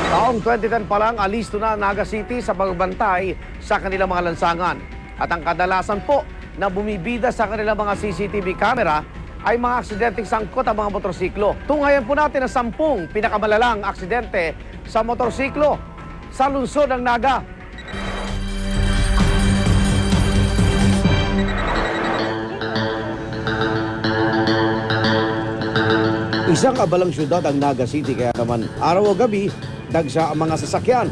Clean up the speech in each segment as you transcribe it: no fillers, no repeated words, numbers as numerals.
Taong 2010 pa lang, alisto na Naga City sa pagbantay sa kanilang mga lansangan. At ang kadalasan po na bumibida sa kanilang mga CCTV camera ay mga aksidenteng sangkot ang mga motorsiklo. Tunghayan po natin ang 10 pinakamalalang aksidente sa motorsiklo sa lungsod ng Naga. Isang abalang syudad ang Naga City, kaya naman araw o gabi, dagsa ang mga sasakyan.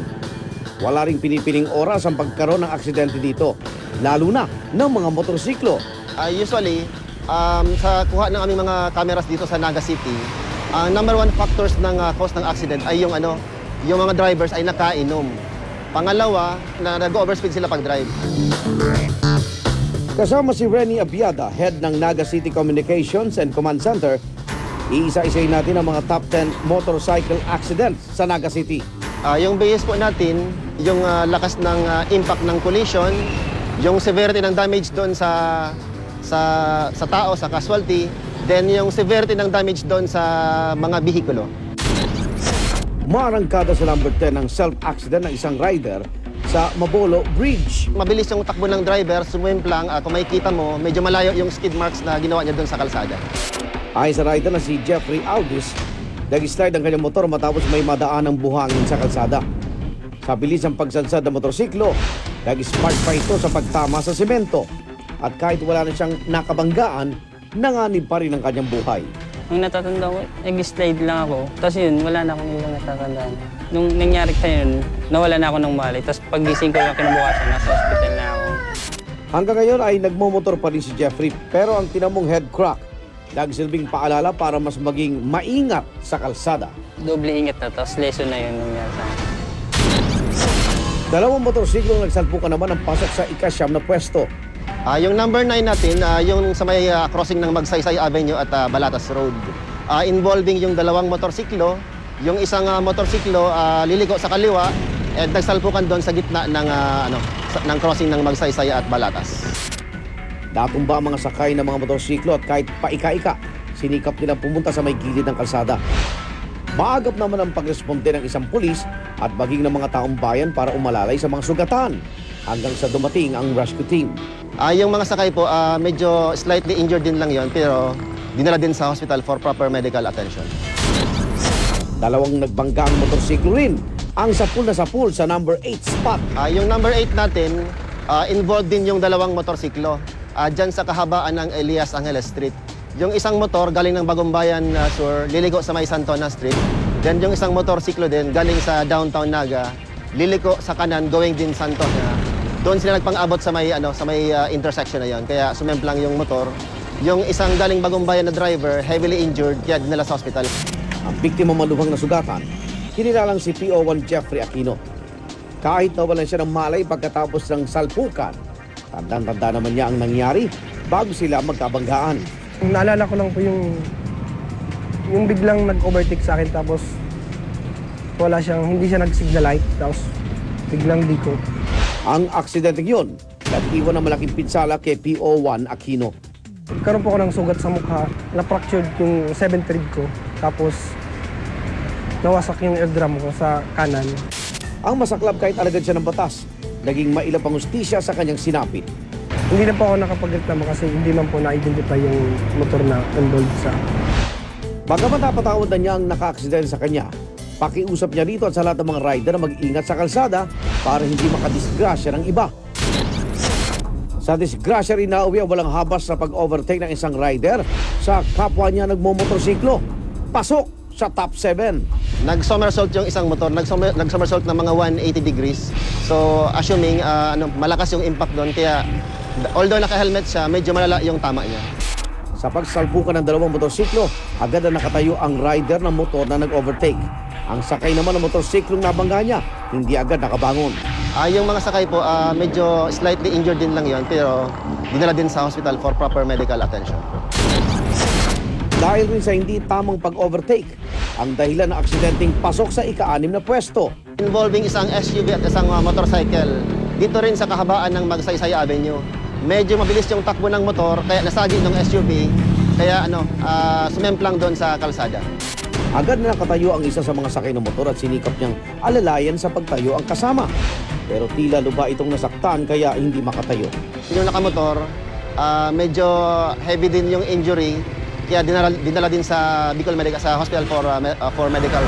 Wala ring pinipiling oras ang pagkaroon ng aksidente dito, lalo na ng mga motorsiklo. Usually, sa kuha ng aming mga cameras dito sa Naga City, ang number one factors ng cause ng accident ay yung mga drivers ay nakainom. Pangalawa, na nag-overspeed sila pag-drive. Kasama si Renny Abiada, head ng Naga City Communications and Command Center, iisa-isayin natin ang mga top 10 motorcycle accidents sa Naga City. Yung base po natin, yung lakas ng impact ng collision, yung severity ng damage doon sa tao, sa casualty, then yung severity ng damage doon sa mga bihikulo. Marangkada sa number 10 ng self-accident ng isang rider sa Mabolo Bridge. Mabilis yung takbo ng driver, sumwimplang, kung makikita mo, medyo malayo yung skid marks na ginawa niya doon sa kalsada. Ayon sa rider na si Jeffrey Aldis, nag-slide ang kanyang motor matapos may madaan ng buhangin sa kalsada. Sa bilis ang pagsadsad ng motorsiklo, nag-spark pa ito sa pagtama sa semento. At kahit wala na siyang nakabanggaan, nanganib pa rin ang kanyang buhay. Ang natatanda ko, nag-slide lang ako. Tapos yun, wala na akong ibang natatandaan. Nung nangyari sa yun, nawala na ako ng malay. Tapos pag-gising ko lang kinabukasan, nasa hospital na ako. Hanggang ngayon ay nagmomotor pa rin si Jeffrey, pero ang tinamong head crack, nagsilbing paalala para mas maging maingat sa kalsada. Doble ingat na, tapos lesson na yun nangyari sa akin. Dalawang motorsiklo nagsalpukan naman ang pasok sa ika-9 na pwesto. Yung number 9 natin, yung sa may crossing ng Magsaysay Avenue at Balatas Road. Involving yung dalawang motorsiklo, yung isang motorsiklo liliko sa kaliwa at nagsalpukan doon sa gitna ng crossing ng Magsaysay at Balatas. Natumba ang mga sakay ng mga motorsiklo at kahit paika-ika, sinikap nilang pumunta sa may gilid ng kalsada. Maagap naman ang pagresponde ng isang pulis at maging ng mga taong bayan para umalalay sa mga sugatan hanggang sa dumating ang rescue team. Yung mga sakay po, medyo slightly injured din lang yon, pero dinala din sa hospital for proper medical attention. Dalawang nagbangga ang motorsiklo rin ang sapul na sapul sa number 8 spot. Yung number 8 natin, involved din yung dalawang motorsiklo dyan sa kahabaan ng Elias Angeles Street. Yung isang motor galing ng Bagumbayan Sur, liliko sa may Santona Street. Then yung isang motorsiklo din galing sa downtown Naga, liliko sa kanan going din Santona. Doon sila nagpang-abot sa may intersection na yon. Kaya sumemplang yung motor. Yung isang galing Bagumbayan na driver, heavily injured, kaya dinala sa hospital. Ang biktima malubhang na sugatan, kinilalang si PO1 Jeffrey Aquino. Kahit nawalan siya ng malay pagkatapos ng salpukan, tandang-tanda naman niya ang nangyari bago sila magkabanggaan. Naalala ko lang po yung biglang nag-overtake sa akin tapos hindi siya nag-signal light tapos biglang liko. Ang aksidente yun, nag-iwan ng malaking pinsala kay PO1 Aquino. Nagkaroon po ako ng sugat sa mukha, na-fractured yung 7th rib ko tapos nawasak yung eardrum ko sa kanan. Ang masaklap kahit alagad siya ng batas, naging mailap ang hustisya sa kanyang sinapit. Hindi na po ako nakapagreklamo kasi hindi man po na-identify yung motor na involved sa... Bagamat napatawad na niya ang naka-aksidente sa kanya, pakiusap niya rito at sa lahat ng mga rider na mag-ingat sa kalsada para hindi makadisgrasya ng iba. Sa disgrasya rin nauwi ang walang habas na pag-overtake ng isang rider sa kapwa niya nagmomotorsiklo. Pasok sa top 7. Nag-somersault yung isang motor, nag-somersault ng mga 180 degrees. So, assuming malakas yung impact doon, kaya although naka-helmet siya, medyo malala yung tama niya. Sa pagsalpukan ng dalawang motorsiklo, agad na nakatayo ang rider ng motor na nag-overtake. Ang sakay naman ng motorsiklong nabangga niya, hindi agad nakabangon. Yung mga sakay po, medyo slightly injured din lang yon, pero dinala din sa hospital for proper medical attention. Dahil rin sa hindi tamang pag-overtake, ang dahilan ng aksidenteng pasok sa ika-6 na pwesto. Involving isang SUV at isang motorcycle, dito rin sa kahabaan ng Magsaysay Avenue. Medyo mabilis yung takbo ng motor, kaya nasagi ng SUV, kaya sumemplang doon sa kalsada. Agad na nakatayo ang isa sa mga sakay ng motor at sinikap niyang alalayan sa pagtayo ang kasama. Pero tila luba itong nasaktan kaya hindi makatayo. Yung nakamotor, medyo heavy din yung injury, kaya dinala din sa Bicol Medical, sa hospital for medical.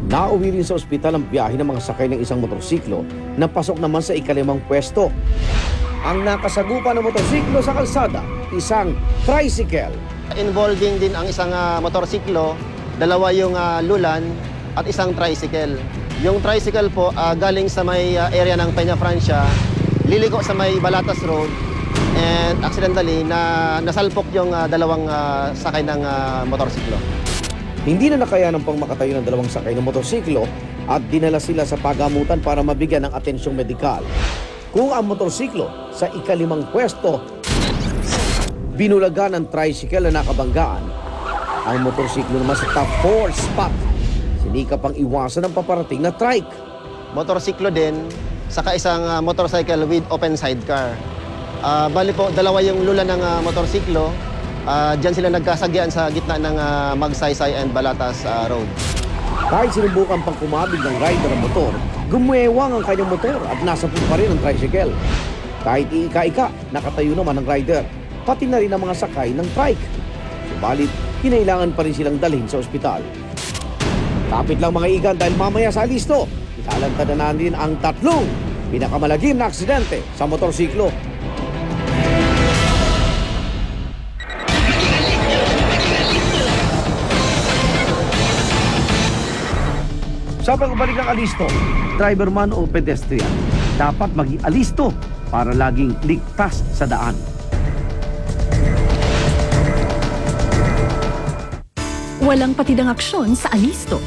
Nauwi rin sa ospital ang biyahe ng mga sakay ng isang motorsiklo na pasok naman sa ikalimang pwesto. Ang nakasagupa ng motorsiklo sa kalsada, isang tricycle. Involving din ang isang motorsiklo, dalawa yung lulan at isang tricycle. Yung tricycle po galing sa may area ng Peña Francia, liliko sa may Balatas Road, and accidentally nasalpok yung dalawang sakay ng motorsiklo. Hindi na nakayanan pang makatayo ng dalawang sakay ng motorsiklo at dinala sila sa pagamutan para mabigyan ng atensyong medikal. Kung ang motorsiklo sa ikalimang pwesto, binulagan ng tricycle na nakabanggaan. Ang motorsiklo naman sa top 4 spot. Sinikap ang iwasan ng paparating na trike. Motorsiklo din, saka isang motorcycle with open sidecar. Bali po, dalawa yung lula ng motorsiklo. Diyan sila nagkasagyan sa gitna ng Magsaysay and Balatas Road. Kahit sinubukan pang kumabig ng rider ang motor, gumwewang ang kanyang motor at nasapul pa rin ang tricycle. Kahit iika-ika, nakatayo naman ang rider, pati na rin ang mga sakay ng trike. Subalit, kinailangan pa rin silang dalhin sa ospital. Kapit lang mga igan dahil mamaya sa listo, ilalantad na natin ang tatlong pinakamalagim na aksidente sa motorsiklo. Sa pagbalik ng alisto, driver man o pedestrian, dapat maging alisto para laging ligtas sa daan. Walang patidang aksyon sa alisto.